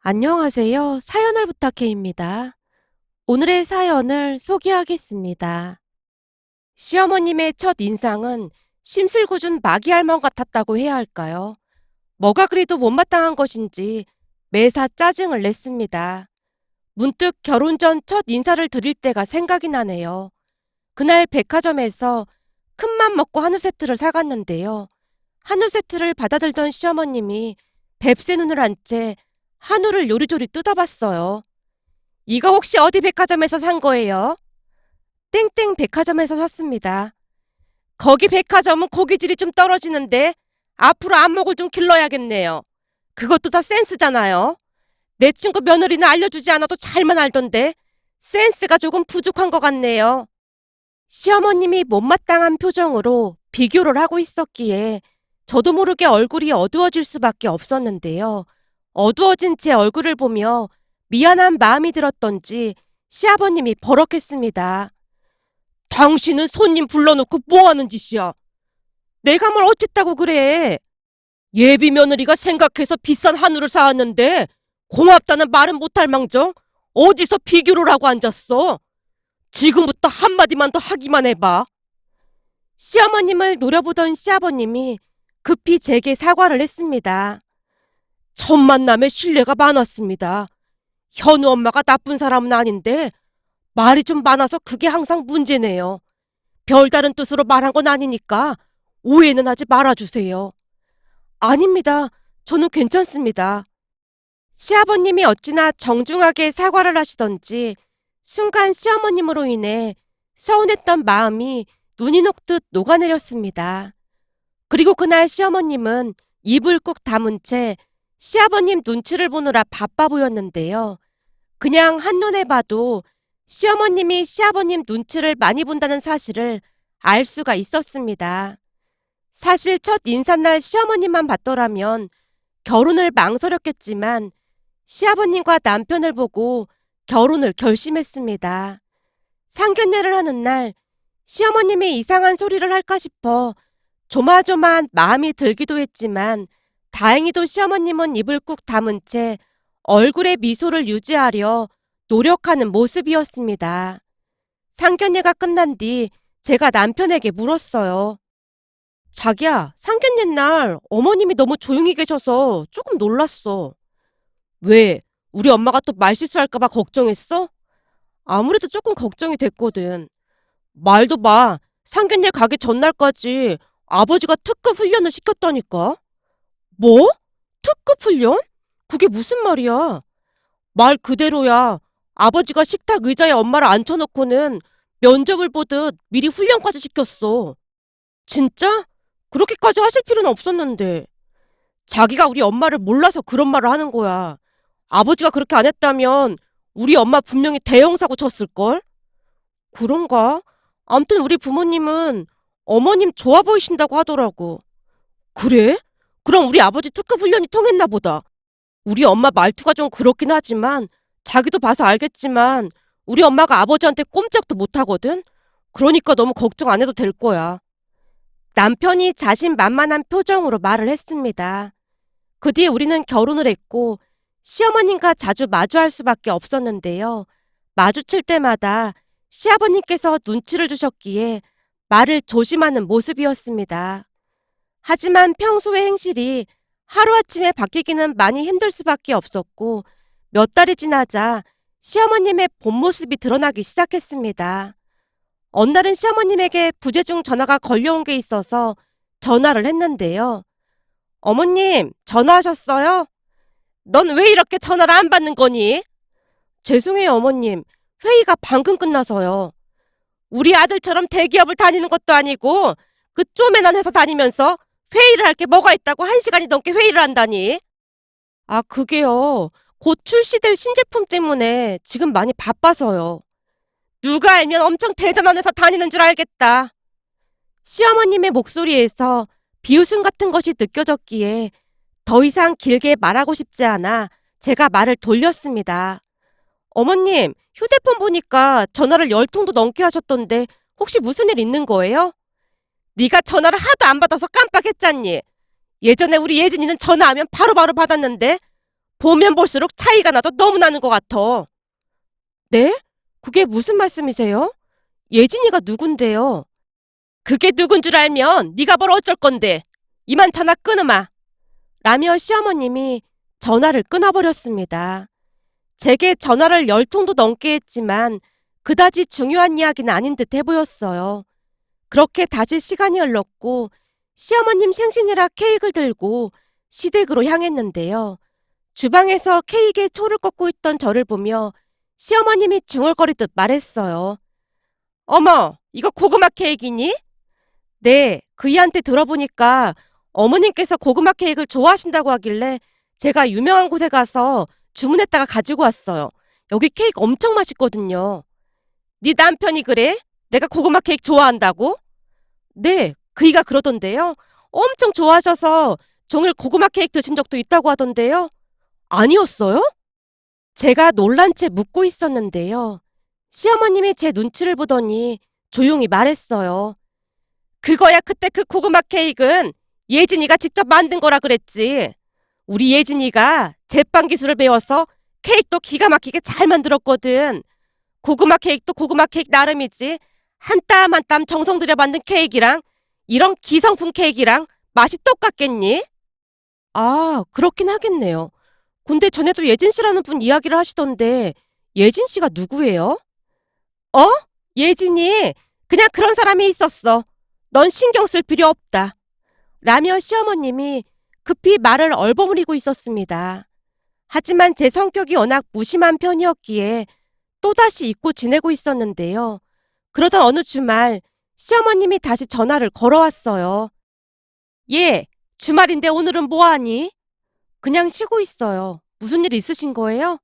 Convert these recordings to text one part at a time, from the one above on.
안녕하세요. 사연을 부탁해입니다. 오늘의 사연을 소개하겠습니다. 시어머님의 첫 인상은 심술궂은 마귀할멈 같았다고 해야 할까요? 뭐가 그리도 못마땅한 것인지 매사 짜증을 냈습니다. 문득 결혼 전 첫 인사를 드릴 때가 생각이 나네요. 그날 백화점에서 큰맘 먹고 한우 세트를 사갔는데요. 한우 세트를 받아들던 시어머님이 뱁새 눈을 한 채 한우를 요리조리 뜯어봤어요. 이거 혹시 어디 백화점에서 산 거예요? 땡땡 백화점에서 샀습니다. 거기 백화점은 고기질이 좀 떨어지는데 앞으로 안목을 좀 길러야겠네요. 그것도 다 센스잖아요. 내 친구 며느리는 알려주지 않아도 잘만 알던데 센스가 조금 부족한 것 같네요. 시어머님이 못마땅한 표정으로 비교를 하고 있었기에 저도 모르게 얼굴이 어두워질 수밖에 없었는데요. 어두워진 제 얼굴을 보며 미안한 마음이 들었던지 시아버님이 버럭했습니다. 당신은 손님 불러놓고 뭐하는 짓이야? 내가 뭘 어쨌다고 그래? 예비 며느리가 생각해서 비싼 한우를 사왔는데 고맙다는 말은 못할 망정 어디서 비교를 하고 앉았어? 지금부터 한마디만 더 하기만 해봐. 시어머님을 노려보던 시아버님이 급히 제게 사과를 했습니다. 첫 만남에 신뢰가 많았습니다. 현우 엄마가 나쁜 사람은 아닌데 말이 좀 많아서 그게 항상 문제네요. 별다른 뜻으로 말한 건 아니니까 오해는 하지 말아주세요. 아닙니다. 저는 괜찮습니다. 시아버님이 어찌나 정중하게 사과를 하시던지 순간 시어머님으로 인해 서운했던 마음이 눈이 녹듯 녹아내렸습니다. 그리고 그날 시어머님은 입을 꾹 다문 채 시아버님 눈치를 보느라 바빠 보였는데요. 그냥 한눈에 봐도 시어머님이 시아버님 눈치를 많이 본다는 사실을 알 수가 있었습니다. 사실 첫 인사날 시어머님만 봤더라면 결혼을 망설였겠지만 시아버님과 남편을 보고 결혼을 결심했습니다. 상견례를 하는 날 시어머님이 이상한 소리를 할까 싶어 조마조마한 마음이 들기도 했지만 다행히도 시어머님은 입을 꾹 다문 채 얼굴에 미소를 유지하려 노력하는 모습이었습니다. 상견례가 끝난 뒤 제가 남편에게 물었어요. 자기야, 상견례 날 어머님이 너무 조용히 계셔서 조금 놀랐어. 왜? 우리 엄마가 또 말실수할까봐 걱정했어? 아무래도 조금 걱정이 됐거든. 말도 마. 상견례 가기 전날까지 아버지가 특급 훈련을 시켰다니까? 뭐? 특급 훈련? 그게 무슨 말이야? 말 그대로야. 아버지가 식탁 의자에 엄마를 앉혀놓고는 면접을 보듯 미리 훈련까지 시켰어. 진짜? 그렇게까지 하실 필요는 없었는데. 자기가 우리 엄마를 몰라서 그런 말을 하는 거야. 아버지가 그렇게 안 했다면 우리 엄마 분명히 대형 사고 쳤을걸? 그런가? 암튼 우리 부모님은 어머님 좋아 보이신다고 하더라고. 그래? 그럼 우리 아버지 특급 훈련이 통했나 보다. 우리 엄마 말투가 좀 그렇긴 하지만 자기도 봐서 알겠지만 우리 엄마가 아버지한테 꼼짝도 못하거든? 그러니까 너무 걱정 안 해도 될 거야. 남편이 자신만만한 표정으로 말을 했습니다. 그 뒤에 우리는 결혼을 했고 시어머님과 자주 마주할 수밖에 없었는데요. 마주칠 때마다 시아버님께서 눈치를 주셨기에 말을 조심하는 모습이었습니다. 하지만 평소의 행실이 하루아침에 바뀌기는 많이 힘들 수밖에 없었고 몇 달이 지나자 시어머님의 본 모습이 드러나기 시작했습니다. 어느 날은 시어머님에게 부재중 전화가 걸려온 게 있어서 전화를 했는데요. 어머님, 전화하셨어요? 넌 왜 이렇게 전화를 안 받는 거니? 죄송해요, 어머님. 회의가 방금 끝나서요. 우리 아들처럼 대기업을 다니는 것도 아니고 그 쪼매난 회사 다니면서 회의를 할 게 뭐가 있다고 1시간이 넘게 회의를 한다니? 아, 그게요. 곧 출시될 신제품 때문에 지금 많이 바빠서요. 누가 알면 엄청 대단한 회사 다니는 줄 알겠다. 시어머님의 목소리에서 비웃음 같은 것이 느껴졌기에 더 이상 길게 말하고 싶지 않아 제가 말을 돌렸습니다. 어머님, 휴대폰 보니까 전화를 10통도 넘게 하셨던데 혹시 무슨 일 있는 거예요? 네가 전화를 하도 안 받아서 깜빡했잖니. 예전에 우리 예진이는 전화하면 바로바로 받았는데 보면 볼수록 차이가 나도 너무 나는 것 같아. 네? 그게 무슨 말씀이세요? 예진이가 누군데요? 그게 누군 줄 알면 네가 뭘 어쩔 건데. 이만 전화 끊으마. 라며 시어머님이 전화를 끊어버렸습니다. 제게 전화를 10통도 넘게 했지만 그다지 중요한 이야기는 아닌 듯 해보였어요. 그렇게 다시 시간이 흘렀고 시어머님 생신이라 케이크를 들고 시댁으로 향했는데요. 주방에서 케이크에 초를 꽂고 있던 저를 보며 시어머님이 중얼거리듯 말했어요. 어머, 이거 고구마 케이크니? 네, 그이한테 들어보니까 어머님께서 고구마 케이크를 좋아하신다고 하길래 제가 유명한 곳에 가서 주문했다가 가지고 왔어요. 여기 케이크 엄청 맛있거든요. 네 남편이 그래? 내가 고구마 케이크 좋아한다고? 네, 그이가 그러던데요. 엄청 좋아하셔서 종일 고구마 케이크 드신 적도 있다고 하던데요. 아니었어요? 제가 놀란 채 묻고 있었는데요. 시어머님이 제 눈치를 보더니 조용히 말했어요. 그거야 그때 그 고구마 케이크는 예진이가 직접 만든 거라 그랬지. 우리 예진이가 제빵 기술을 배워서 케이크도 기가 막히게 잘 만들었거든. 고구마 케이크도 고구마 케이크 나름이지. 한 땀 한 땀 정성 들여 만든 케이크랑 이런 기성품 케이크랑 맛이 똑같겠니? 아, 그렇긴 하겠네요. 근데 전에도 예진 씨라는 분 이야기를 하시던데 예진 씨가 누구예요? 어? 예진이 그냥 그런 사람이 있었어. 넌 신경 쓸 필요 없다. 라며 시어머님이 급히 말을 얼버무리고 있었습니다. 하지만 제 성격이 워낙 무심한 편이었기에 또다시 잊고 지내고 있었는데요. 그러던 어느 주말 시어머님이 다시 전화를 걸어왔어요. 예, 주말인데 오늘은 뭐하니? 그냥 쉬고 있어요. 무슨 일 있으신 거예요?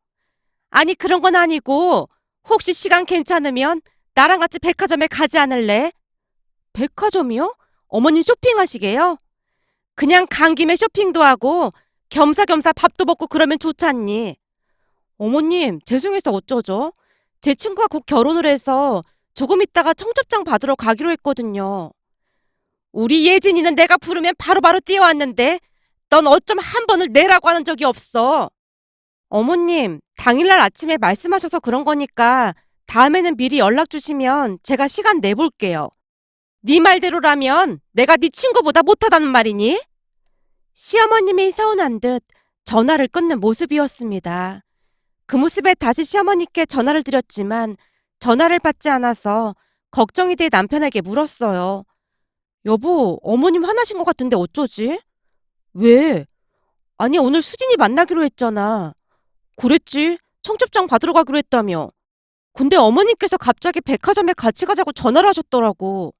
아니 그런 건 아니고 혹시 시간 괜찮으면 나랑 같이 백화점에 가지 않을래? 백화점이요? 어머님 쇼핑하시게요? 그냥 간 김에 쇼핑도 하고 겸사겸사 밥도 먹고 그러면 좋잖니. 어머님, 죄송해서 어쩌죠? 제 친구가 곧 결혼을 해서 조금 있다가 청첩장 받으러 가기로 했거든요. 우리 예진이는 내가 부르면 바로바로 뛰어왔는데 넌 어쩜 한 번을 내라고 하는 적이 없어. 어머님, 당일날 아침에 말씀하셔서 그런 거니까 다음에는 미리 연락 주시면 제가 시간 내볼게요. 네 말대로라면 내가 네 친구보다 못하다는 말이니? 시어머님이 서운한 듯 전화를 끊는 모습이었습니다. 그 모습에 다시 시어머니께 전화를 드렸지만 전화를 받지 않아서 걱정이 돼 남편에게 물었어요. 여보, 어머님 화나신 것 같은데 어쩌지? 왜? 아니, 오늘 수진이 만나기로 했잖아. 그랬지. 청첩장 받으러 가기로 했다며. 근데 어머님께서 갑자기 백화점에 같이 가자고 전화를 하셨더라고.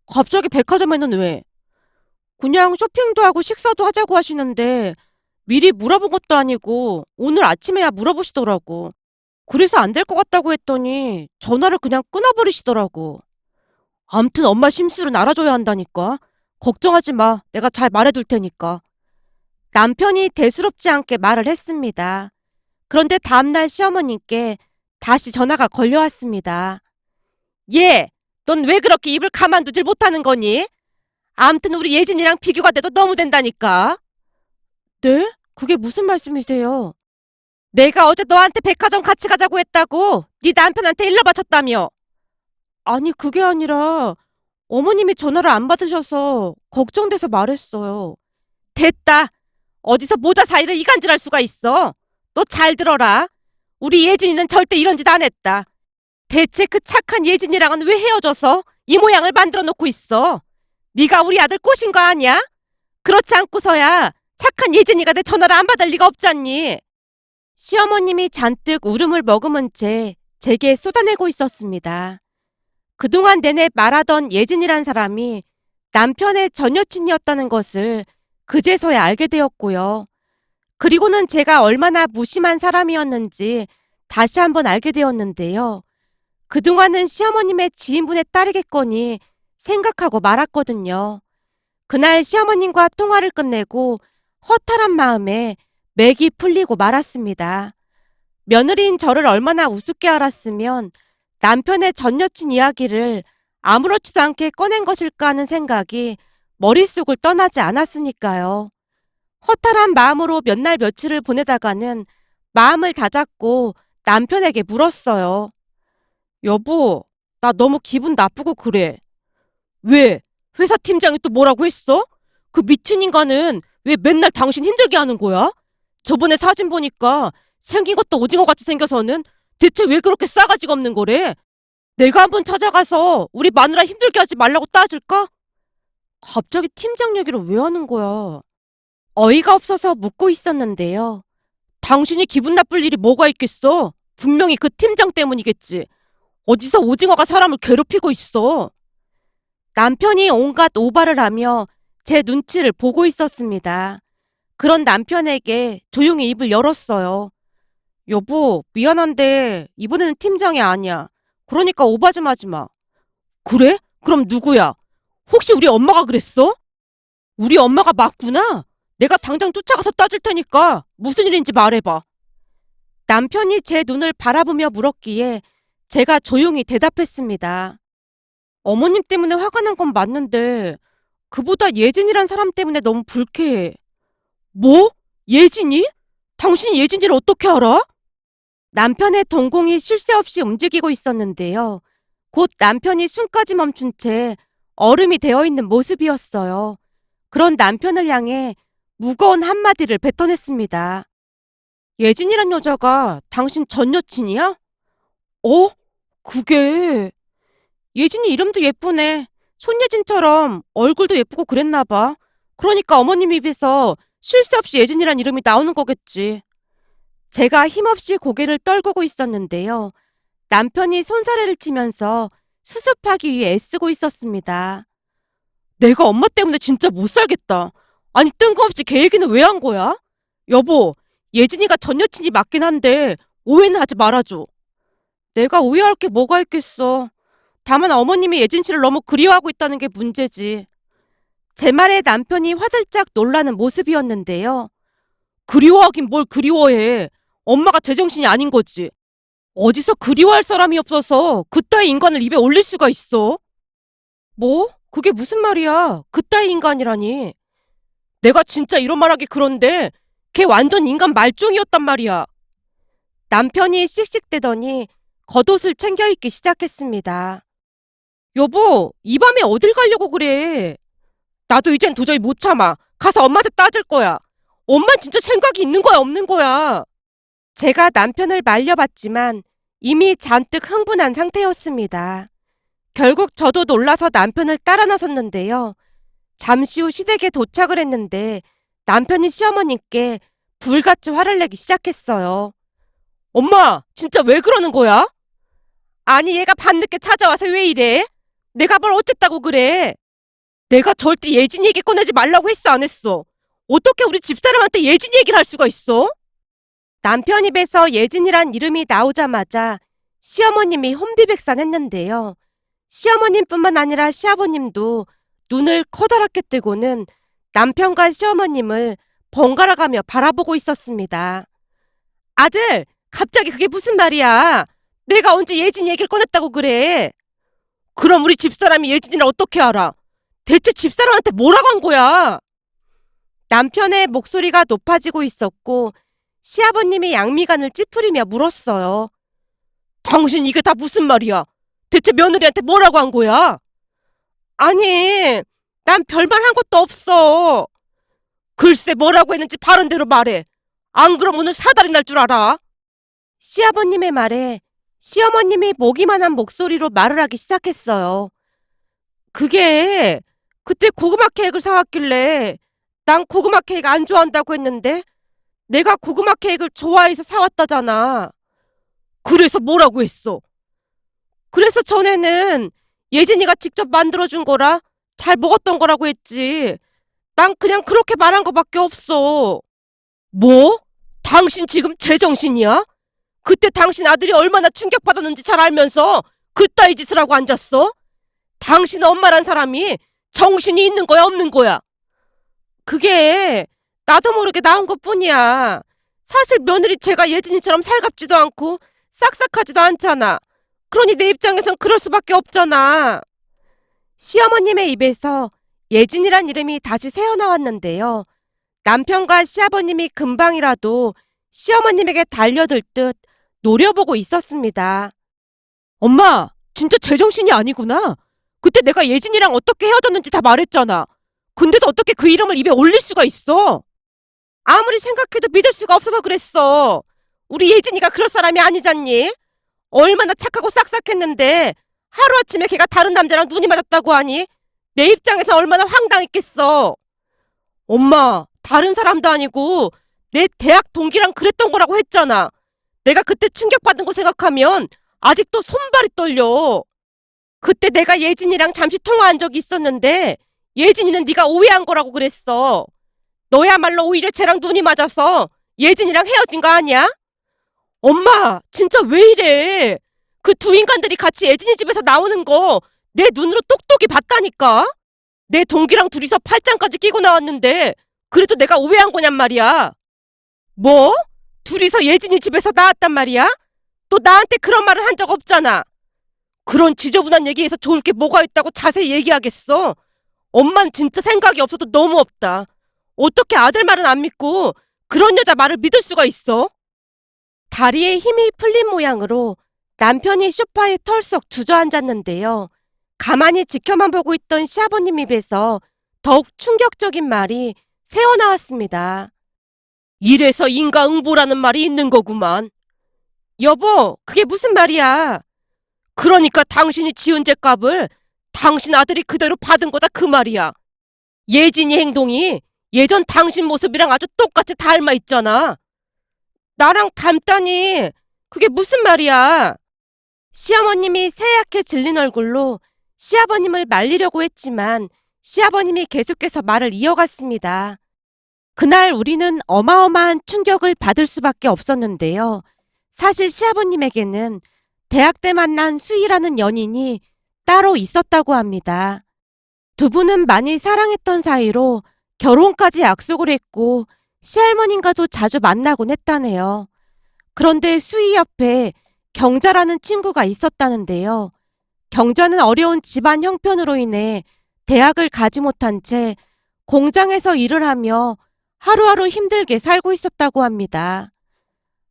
갑자기 백화점에는 왜? 그냥 쇼핑도 하고 식사도 하자고 하시는데 미리 물어본 것도 아니고 오늘 아침에야 물어보시더라고. 그래서 안 될 것 같다고 했더니 전화를 그냥 끊어버리시더라고. 암튼 엄마 심술은 알아줘야 한다니까. 걱정하지 마. 내가 잘 말해둘 테니까. 남편이 대수롭지 않게 말을 했습니다. 그런데 다음날 시어머님께 다시 전화가 걸려왔습니다. 얘, 넌 왜 그렇게 입을 가만두질 못하는 거니? 암튼 우리 예진이랑 비교가 돼도 너무 된다니까. 네? 그게 무슨 말씀이세요? 내가 어제 너한테 백화점 같이 가자고 했다고 네 남편한테 일러 바쳤다며. 아니 그게 아니라 어머님이 전화를 안 받으셔서 걱정돼서 말했어요. 됐다. 어디서 모자 사이를 이간질할 수가 있어. 너 잘 들어라. 우리 예진이는 절대 이런 짓 안 했다. 대체 그 착한 예진이랑은 왜 헤어져서 이 모양을 만들어 놓고 있어? 네가 우리 아들 꼬신 거 아니야? 그렇지 않고서야 착한 예진이가 내 전화를 안 받을 리가 없잖니. 시어머님이 잔뜩 울음을 머금은 채 제게 쏟아내고 있었습니다. 그동안 내내 말하던 예진이란 사람이 남편의 전 여친이었다는 것을 그제서야 알게 되었고요. 그리고는 제가 얼마나 무심한 사람이었는지 다시 한번 알게 되었는데요. 그동안은 시어머님의 지인분의 딸이겠거니 생각하고 말았거든요. 그날 시어머님과 통화를 끝내고 허탈한 마음에 맥이 풀리고 말았습니다. 며느리인 저를 얼마나 우습게 알았으면 남편의 전 여친 이야기를 아무렇지도 않게 꺼낸 것일까 하는 생각이 머릿속을 떠나지 않았으니까요. 허탈한 마음으로 몇 날 며칠을 보내다가는 마음을 다잡고 남편에게 물었어요. 여보, 나 너무 기분 나쁘고 그래. 왜? 회사 팀장이 또 뭐라고 했어? 그 미친 인간은 왜 맨날 당신 힘들게 하는 거야? 저번에 사진 보니까 생긴 것도 오징어같이 생겨서는 대체 왜 그렇게 싸가지가 없는 거래? 내가 한번 찾아가서 우리 마누라 힘들게 하지 말라고 따질까? 갑자기 팀장 얘기를 왜 하는 거야? 어이가 없어서 묻고 있었는데요. 당신이 기분 나쁠 일이 뭐가 있겠어? 분명히 그 팀장 때문이겠지. 어디서 오징어가 사람을 괴롭히고 있어. 남편이 온갖 오바를 하며 제 눈치를 보고 있었습니다. 그런 남편에게 조용히 입을 열었어요. 여보, 미안한데 이번에는 팀장이 아니야. 그러니까 오바 좀 하지 마. 그래? 그럼 누구야? 혹시 우리 엄마가 그랬어? 우리 엄마가 맞구나? 내가 당장 쫓아가서 따질 테니까 무슨 일인지 말해봐. 남편이 제 눈을 바라보며 물었기에 제가 조용히 대답했습니다. 어머님 때문에 화가 난 건 맞는데 그보다 예진이란 사람 때문에 너무 불쾌해. 뭐? 예진이? 당신이 예진이를 어떻게 알아? 남편의 동공이 쉴 새 없이 움직이고 있었는데요. 곧 남편이 숨까지 멈춘 채 얼음이 되어 있는 모습이었어요. 그런 남편을 향해 무거운 한마디를 뱉어냈습니다. 예진이란 여자가 당신 전 여친이야? 어? 그게... 예진이 이름도 예쁘네. 손예진처럼 얼굴도 예쁘고 그랬나 봐. 그러니까 어머님 입에서 쉴 새 없이 예진이란 이름이 나오는 거겠지. 제가 힘없이 고개를 떨구고 있었는데요. 남편이 손사래를 치면서 수습하기 위해 애쓰고 있었습니다. 내가 엄마 때문에 진짜 못 살겠다. 아니 뜬금없이 걔 얘기는 왜 한 거야? 여보, 예진이가 전 여친이 맞긴 한데 오해는 하지 말아줘. 내가 오해할 게 뭐가 있겠어. 다만 어머님이 예진 씨를 너무 그리워하고 있다는 게 문제지. 제 말에 남편이 화들짝 놀라는 모습이었는데요. 그리워하긴 뭘 그리워해. 엄마가 제정신이 아닌 거지. 어디서 그리워할 사람이 없어서 그따위 인간을 입에 올릴 수가 있어? 뭐? 그게 무슨 말이야? 그따위 인간이라니. 내가 진짜 이런 말하기 그런데 걔 완전 인간 말종이었단 말이야. 남편이 씩씩대더니 겉옷을 챙겨 입기 시작했습니다. 여보, 이 밤에 어딜 가려고 그래? 나도 이젠 도저히 못 참아. 가서 엄마한테 따질 거야. 엄만 진짜 생각이 있는 거야, 없는 거야? 제가 남편을 말려봤지만 이미 잔뜩 흥분한 상태였습니다. 결국 저도 놀라서 남편을 따라 나섰는데요. 잠시 후 시댁에 도착을 했는데 남편이 시어머님께 불같이 화를 내기 시작했어요. 엄마, 진짜 왜 그러는 거야? 아니, 얘가 밤늦게 찾아와서 왜 이래? 내가 뭘 어쨌다고 그래? 내가 절대 예진 얘기 꺼내지 말라고 했어, 안 했어? 어떻게 우리 집사람한테 예진 얘기를 할 수가 있어? 남편 입에서 예진이란 이름이 나오자마자 시어머님이 혼비백산했는데요. 시어머님뿐만 아니라 시아버님도 눈을 커다랗게 뜨고는 남편과 시어머님을 번갈아가며 바라보고 있었습니다. 아들, 갑자기 그게 무슨 말이야? 내가 언제 예진 얘기를 꺼냈다고 그래? 그럼 우리 집사람이 예진이를 어떻게 알아? 대체 집사람한테 뭐라고 한 거야? 남편의 목소리가 높아지고 있었고 시아버님이 양미간을 찌푸리며 물었어요. 당신 이게 다 무슨 말이야? 대체 며느리한테 뭐라고 한 거야? 아니, 난 별말 한 것도 없어. 글쎄 뭐라고 했는지 바른대로 말해. 안 그럼 오늘 사달이 날 줄 알아? 시아버님의 말에 시어머님이 모기만한 목소리로 말을 하기 시작했어요. 그게 그때 고구마 케이크를 사왔길래 난 고구마 케이크 안 좋아한다고 했는데 내가 고구마 케이크를 좋아해서 사왔다잖아. 그래서 뭐라고 했어? 그래서 전에는 예진이가 직접 만들어준 거라 잘 먹었던 거라고 했지. 난 그냥 그렇게 말한 거밖에 없어. 뭐? 당신 지금 제정신이야? 그때 당신 아들이 얼마나 충격받았는지 잘 알면서 그따위 짓을 하고 앉았어? 당신 엄마란 사람이 정신이 있는 거야, 없는 거야? 그게 나도 모르게 나온 것뿐이야. 사실 며느리 제가 예진이처럼 살갑지도 않고 싹싹하지도 않잖아. 그러니 내 입장에선 그럴 수밖에 없잖아. 시어머님의 입에서 예진이란 이름이 다시 새어나왔는데요. 남편과 시아버님이 금방이라도 시어머님에게 달려들 듯 노려보고 있었습니다. 엄마, 진짜 제정신이 아니구나. 그때 내가 예진이랑 어떻게 헤어졌는지 다 말했잖아. 근데도 어떻게 그 이름을 입에 올릴 수가 있어? 아무리 생각해도 믿을 수가 없어서 그랬어. 우리 예진이가 그럴 사람이 아니잖니? 얼마나 착하고 싹싹했는데 하루아침에 걔가 다른 남자랑 눈이 맞았다고 하니 내 입장에서 얼마나 황당했겠어. 엄마, 다른 사람도 아니고 내 대학 동기랑 그랬던 거라고 했잖아. 내가 그때 충격받은 거 생각하면 아직도 손발이 떨려. 그때 내가 예진이랑 잠시 통화한 적이 있었는데 예진이는 네가 오해한 거라고 그랬어. 너야말로 오히려 쟤랑 눈이 맞아서 예진이랑 헤어진 거 아니야? 엄마, 진짜 왜 이래? 그 두 인간들이 같이 예진이 집에서 나오는 거 내 눈으로 똑똑히 봤다니까? 내 동기랑 둘이서 팔짱까지 끼고 나왔는데 그래도 내가 오해한 거냔 말이야. 뭐? 둘이서 예진이 집에서 나왔단 말이야? 너 나한테 그런 말을 한 적 없잖아. 그런 지저분한 얘기에서 좋을 게 뭐가 있다고 자세히 얘기하겠어? 엄만 진짜 생각이 없어도 너무 없다. 어떻게 아들 말은 안 믿고 그런 여자 말을 믿을 수가 있어? 다리에 힘이 풀린 모양으로 남편이 소파에 털썩 주저앉았는데요. 가만히 지켜만 보고 있던 시아버님 입에서 더욱 충격적인 말이 새어나왔습니다. 이래서 인과응보라는 말이 있는 거구만. 여보, 그게 무슨 말이야? 그러니까 당신이 지은 죄값을 당신 아들이 그대로 받은 거다 그 말이야. 예진이 행동이 예전 당신 모습이랑 아주 똑같이 닮아 있잖아. 나랑 닮다니 그게 무슨 말이야? 시어머님이 새하얗게 질린 얼굴로 시아버님을 말리려고 했지만 시아버님이 계속해서 말을 이어갔습니다. 그날 우리는 어마어마한 충격을 받을 수밖에 없었는데요. 사실 시아버님에게는 대학 때 만난 수희라는 연인이 따로 있었다고 합니다. 두 분은 많이 사랑했던 사이로 결혼까지 약속을 했고 시할머님과도 자주 만나곤 했다네요. 그런데 수희 옆에 경자라는 친구가 있었다는데요. 경자는 어려운 집안 형편으로 인해 대학을 가지 못한 채 공장에서 일을 하며 하루하루 힘들게 살고 있었다고 합니다.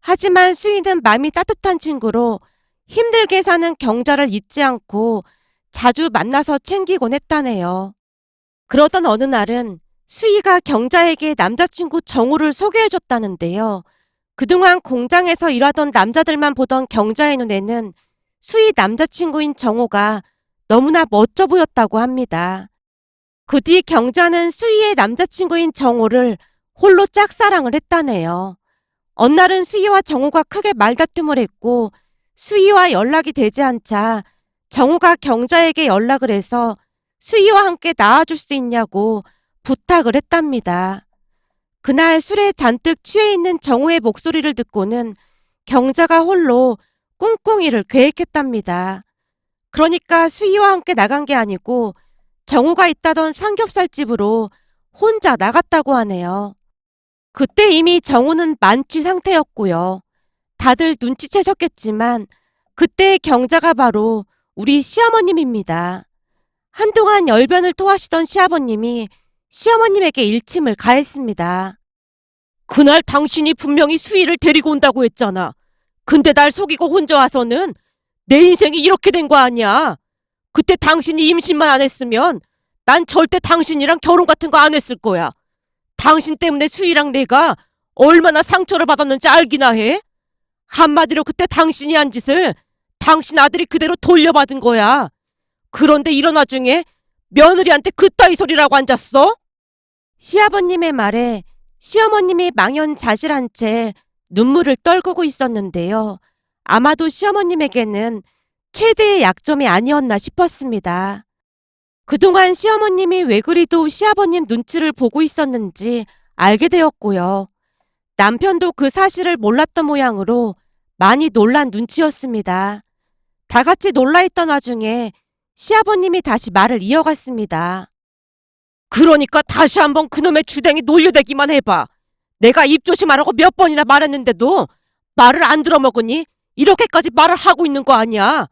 하지만 수희는 마음이 따뜻한 친구로 힘들게 사는 경자를 잊지 않고 자주 만나서 챙기곤 했다네요. 그러던 어느 날은 수희가 경자에게 남자친구 정우를 소개해줬다는데요. 그동안 공장에서 일하던 남자들만 보던 경자의 눈에는 수희 남자친구인 정우가 너무나 멋져 보였다고 합니다. 그 뒤 경자는 수희의 남자친구인 정우를 홀로 짝사랑을 했다네요. 어느 날은 수희와 정우가 크게 말다툼을 했고 수희와 연락이 되지 않자 정우가 경자에게 연락을 해서 수희와 함께 나와줄 수 있냐고 부탁을 했답니다. 그날 술에 잔뜩 취해 있는 정우의 목소리를 듣고는 경자가 홀로 꿍꿍이를 계획했답니다. 그러니까 수희와 함께 나간 게 아니고 정우가 있다던 삼겹살집으로 혼자 나갔다고 하네요. 그때 이미 정우는 만취 상태였고요. 다들 눈치채셨겠지만 그때의 경자가 바로 우리 시어머님입니다. 한동안 열변을 토하시던 시아버님이 시어머님에게 일침을 가했습니다. 그날 당신이 분명히 수희를 데리고 온다고 했잖아. 근데 날 속이고 혼자 와서는 내 인생이 이렇게 된 거 아니야. 그때 당신이 임신만 안 했으면 난 절대 당신이랑 결혼 같은 거 안 했을 거야. 당신 때문에 수희랑 내가 얼마나 상처를 받았는지 알기나 해? 한마디로 그때 당신이 한 짓을 당신 아들이 그대로 돌려받은 거야. 그런데 이런 와중에 며느리한테 그따위 소리라고 앉았어? 시아버님의 말에 시어머님이 망연자실한 채 눈물을 떨구고 있었는데요. 아마도 시어머님에게는 최대의 약점이 아니었나 싶었습니다. 그동안 시어머님이 왜 그리도 시아버님 눈치를 보고 있었는지 알게 되었고요. 남편도 그 사실을 몰랐던 모양으로 많이 놀란 눈치였습니다. 다 같이 놀라있던 와중에 시아버님이 다시 말을 이어갔습니다. 그러니까 다시 한번 그놈의 주댕이 놀려대기만 해봐. 내가 입 조심하라고 몇 번이나 말했는데도 말을 안 들어먹으니 이렇게까지 말을 하고 있는 거 아니야.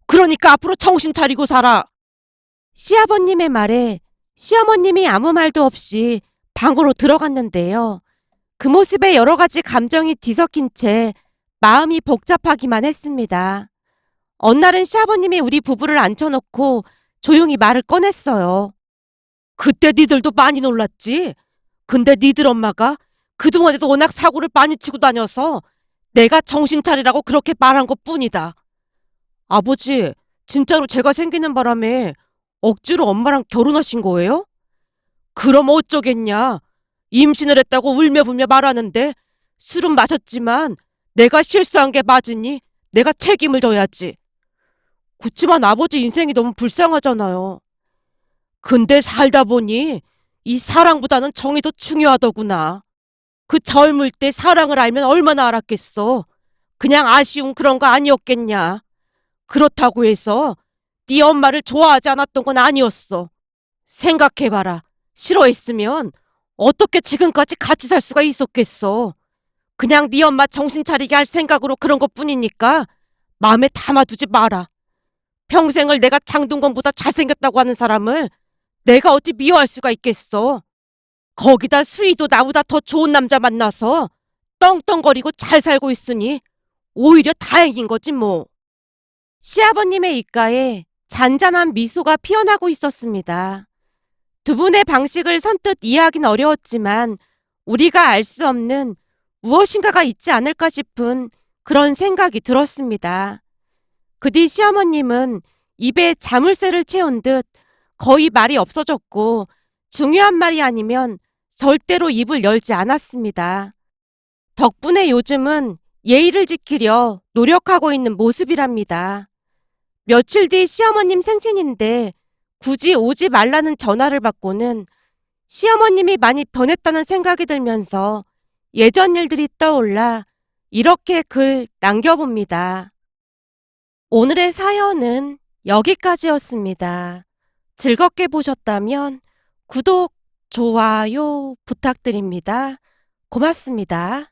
그러니까 앞으로 정신 차리고 살아. 시아버님의 말에 시어머님이 아무 말도 없이 방으로 들어갔는데요. 그 모습에 여러 가지 감정이 뒤섞인 채 마음이 복잡하기만 했습니다. 어느 날은 시아버님이 우리 부부를 앉혀놓고 조용히 말을 꺼냈어요. 그때 니들도 많이 놀랐지? 근데 니들 엄마가 그동안에도 워낙 사고를 많이 치고 다녀서 내가 정신 차리라고 그렇게 말한 것뿐이다. 아버지, 진짜로 제가 생기는 바람에 억지로 엄마랑 결혼하신 거예요? 그럼 어쩌겠냐. 임신을 했다고 울며불며 말하는데 술은 마셨지만 내가 실수한 게 맞으니 내가 책임을 져야지. 그치만 아버지 인생이 너무 불쌍하잖아요. 근데 살다 보니 이 사랑보다는 정이 더 중요하더구나. 그 젊을 때 사랑을 알면 얼마나 알았겠어. 그냥 아쉬운 그런 거 아니었겠냐. 그렇다고 해서 네 엄마를 좋아하지 않았던 건 아니었어. 생각해봐라. 싫어했으면 어떻게 지금까지 같이 살 수가 있었겠어. 그냥 네 엄마 정신 차리게 할 생각으로 그런 것뿐이니까 마음에 담아두지 마라. 평생을 내가 장동건보다 잘생겼다고 하는 사람을 내가 어찌 미워할 수가 있겠어. 거기다 수희도 나보다 더 좋은 남자 만나서 떵떵거리고 잘 살고 있으니 오히려 다행인 거지 뭐. 시아버님의 입가에 잔잔한 미소가 피어나고 있었습니다. 두 분의 방식을 선뜻 이해하긴 어려웠지만 우리가 알 수 없는 무엇인가가 있지 않을까 싶은 그런 생각이 들었습니다. 그 뒤 시어머님은 입에 자물쇠를 채운 듯 거의 말이 없어졌고 중요한 말이 아니면 절대로 입을 열지 않았습니다. 덕분에 요즘은 예의를 지키려 노력하고 있는 모습이랍니다. 며칠 뒤 시어머님 생신인데 굳이 오지 말라는 전화를 받고는 시어머님이 많이 변했다는 생각이 들면서 예전 일들이 떠올라 이렇게 글 남겨봅니다. 오늘의 사연은 여기까지였습니다. 즐겁게 보셨다면 구독, 좋아요 부탁드립니다. 고맙습니다.